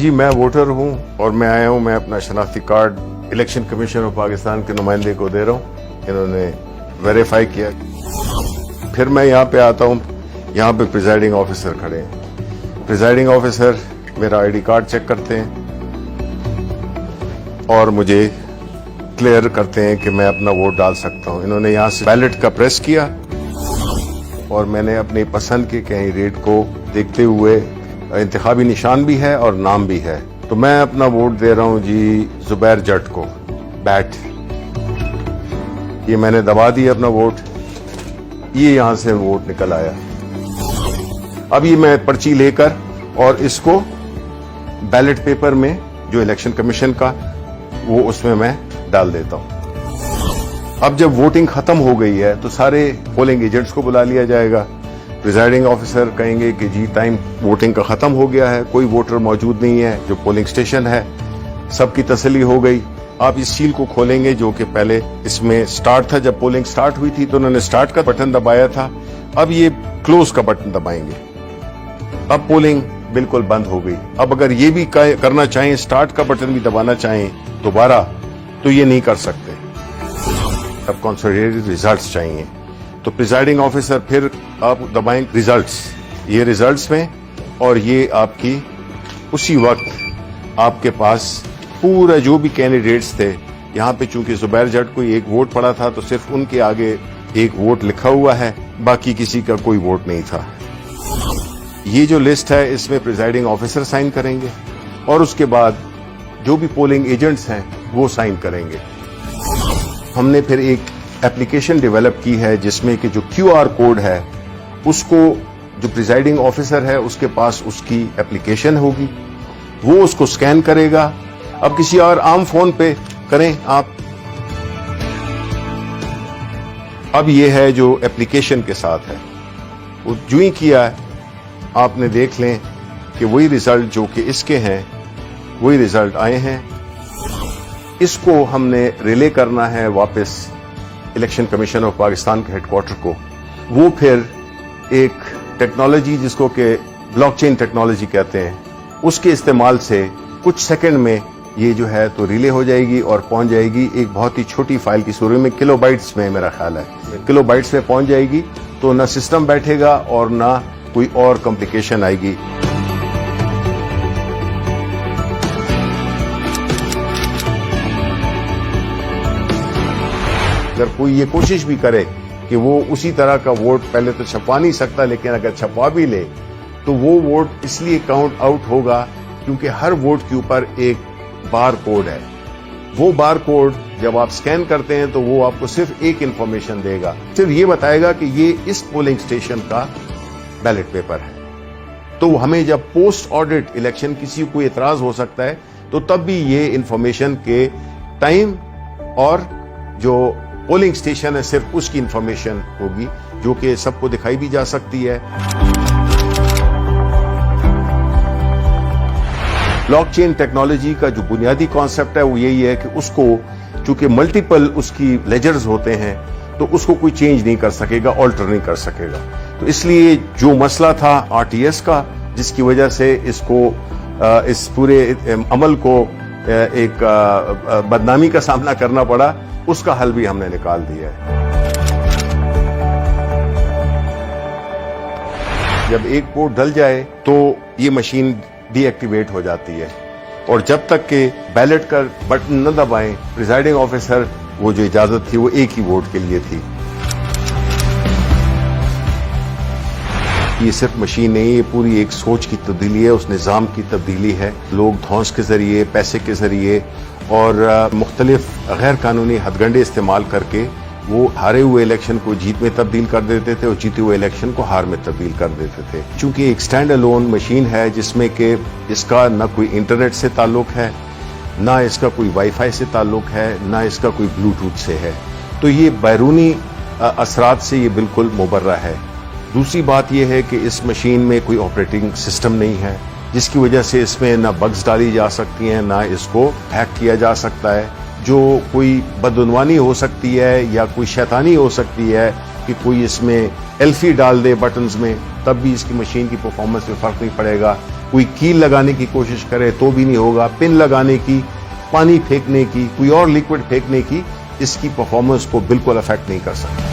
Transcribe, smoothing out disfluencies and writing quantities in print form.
جی میں ووٹر ہوں اور میں آیا ہوں, میں اپنا شناختی card election commission of Pakistan کے نمائندے کو دے رہا ہوں. انہوں نے ویریفائی کیا. پھر میں یہاں پہ آتا ہوں, یہاں پہ پریزائڈنگ آفیسر کھڑے ہیں. پریزائڈنگ آفیسر میرا آئی ڈی کارڈ چیک کرتے ہیں اور مجھے کلیئر کرتے ہیں کہ میں اپنا ووٹ ڈال سکتا ہوں. انہوں نے یہاں سے بیلٹ کا پریس کیا اور میں نے اپنی پسند کے کینڈیڈیٹ کو دیکھتے ہوئے, انتخابی نشان بھی ہے اور نام بھی ہے, تو میں اپنا ووٹ دے رہا ہوں جی زبیر جٹ کو, بیٹ. یہ میں نے دبا دیا اپنا ووٹ, یہ یہاں سے ووٹ نکل آیا. اب یہ میں پرچی لے کر اور اس کو بیلٹ پیپر میں جو الیکشن کمیشن کا وہ اس میں ڈال دیتا ہوں. اب جب ووٹنگ ختم ہو گئی ہے تو سارے پولنگ ایجنٹس کو بلا لیا جائے گا. پریزائڈنگ آفیسر کہیں گے کہ جی ٹائم ووٹنگ کا ختم ہو گیا ہے, کوئی ووٹر موجود نہیں ہے جو پولنگ سٹیشن ہے. سب کی تسلی ہو گئی. آپ اس سیل کو کھولیں گے جو کہ پہلے اس میں سٹارٹ تھا, جب پولنگ سٹارٹ ہوئی تھی تو انہوں نے سٹارٹ کا بٹن دبایا تھا. اب یہ کلوز کا بٹن دبائیں گے. اب پولنگ بالکل بند ہو گئی. اب اگر یہ بھی کرنا چاہیں, سٹارٹ کا بٹن بھی دبانا چاہیں دوبارہ, تو یہ نہیں کر سکتے. اب کنسولیڈیٹڈ ریزلٹس چاہیے تو پریزائڈنگ آفیسر پھر آپ دبائیں ریزلٹس, یہ ریزلٹس میں, اور یہ آپ کی اسی وقت آپ کے پاس پورا جو بھی کینڈیڈیٹس تھے, یہاں پہ چونکہ زبیر جٹ کو ایک ووٹ پڑا تھا تو صرف ان کے آگے ایک ووٹ لکھا ہوا ہے, باقی کسی کا کوئی ووٹ نہیں تھا. یہ جو لسٹ ہے اس میں پریزائڈنگ آفیسر سائن کریں گے اور اس کے بعد جو بھی پولنگ ایجنٹس ہیں وہ سائن کریں گے. ہم نے پھر ایک اپلیکیشن ڈیولپ کی ہے جس میں کہ جو کیو آر کوڈ ہے اس کو جو پریزائڈنگ آفیسر ہے اس کے پاس اس کی اپلیکیشن ہوگی, وہ اس کو سکین کرے گا. اب کسی اور عام فون پہ کریں آپ. اب یہ ہے جو اپلیکیشن کے ساتھ ہے, وہ جو ہی کیا ہے آپ نے دیکھ لیں کہ وہی ریزلٹ جو کہ اس کے ہیں وہی ریزلٹ آئے ہیں. اس کو ہم نے ریلے کرنا ہے واپس الیکشن کمیشن آف پاکستان کے ہیڈ کوارٹر کو. وہ پھر ایک ٹیکنالوجی جس کو کہ بلاک چین ٹیکنالوجی کہتے ہیں, اس کے استعمال سے کچھ سیکنڈ میں یہ جو ہے تو ریلے ہو جائے گی اور پہنچ جائے گی ایک بہت ہی چھوٹی فائل کی صورت میں, کلو بائٹس میں میرا خیال ہے, کلو بائٹس میں پہنچ جائے گی. تو نہ سسٹم بیٹھے گا اور نہ کوئی اور کمپلیکیشن آئے گی. اگر کوئی یہ کوشش بھی کرے کہ وہ اسی طرح کا ووٹ پہلے تو چھپا نہیں سکتا, لیکن اگر چھپا بھی لے تو وہ ووٹ اس لیے کاؤنٹ آؤٹ ہوگا کیونکہ ہر ووٹ کے اوپر ایک بار کوڈ ہے. وہ بار کوڈ جب آپ سکین کرتے ہیں تو وہ آپ کو صرف ایک انفارمیشن دے گا, صرف یہ بتائے گا کہ یہ اس پولنگ سٹیشن کا بیلٹ پیپر ہے. تو ہمیں جب پوسٹ آڈٹ الیکشن کسی کو اعتراض ہو سکتا ہے تو تب بھی یہ انفارمیشن کے ٹائم اور جو پولنگ سٹیشن ہے صرف اس کی انفارمیشن ہوگی جو کہ سب کو دکھائی بھی جا سکتی ہے. بلاک چین ٹیکنالوجی کا جو بنیادی کانسیپٹ ہے وہ یہی ہے کہ اس کو چونکہ ملٹیپل اس کی لیجرز ہوتے ہیں تو اس کو کوئی چینج نہیں کر سکے گا, آلٹر نہیں کر سکے گا. تو اس لیے جو مسئلہ تھا آر ٹی ایس کا جس کی وجہ سے اس کو اس پورے عمل کو ایک بدنامی کا سامنا کرنا پڑا, اس کا حل بھی ہم نے نکال دیا ہے. جب ایک ووٹ ڈل جائے تو یہ مشین ڈی ایکٹیویٹ ہو جاتی ہے اور جب تک کہ بیلٹ کا بٹن نہ دبائیں پریزائڈنگ آفیسر وہ جو اجازت تھی وہ ایک ہی ووٹ کے لیے تھی. یہ صرف مشین نہیں, یہ پوری ایک سوچ کی تبدیلی ہے, اس نظام کی تبدیلی ہے. لوگ دھونس کے ذریعے, پیسے کے ذریعے اور مختلف غیر قانونی ہتھ گنڈے استعمال کر کے وہ ہارے ہوئے الیکشن کو جیت میں تبدیل کر دیتے تھے اور جیتے ہوئے الیکشن کو ہار میں تبدیل کر دیتے تھے. چونکہ ایک سٹینڈ الون مشین ہے جس میں کہ اس کا نہ کوئی انٹرنیٹ سے تعلق ہے, نہ اس کا کوئی وائی فائی سے تعلق ہے, نہ اس کا کوئی بلوٹوتھ سے ہے, تو یہ بیرونی اثرات سے یہ بالکل مبرہ ہے. دوسری بات یہ ہے کہ اس مشین میں کوئی آپریٹنگ سسٹم نہیں ہے جس کی وجہ سے اس میں نہ بگز ڈالی جا سکتی ہیں, نہ اس کو ہیک کیا جا سکتا ہے. جو کوئی بدعنوانی ہو سکتی ہے یا کوئی شیطانی ہو سکتی ہے کہ کوئی اس میں ایلفی ڈال دے بٹنز میں, تب بھی اس کی مشین کی پرفارمنس میں فرق نہیں پڑے گا. کوئی کیل لگانے کی کوشش کرے تو بھی نہیں ہوگا، پن لگانے کی، پانی پھینکنے کی، کوئی اور لیکوڈ پھینکنے کی، اس کی پرفارمنس کو بالکل افیکٹ نہیں کر سکتا۔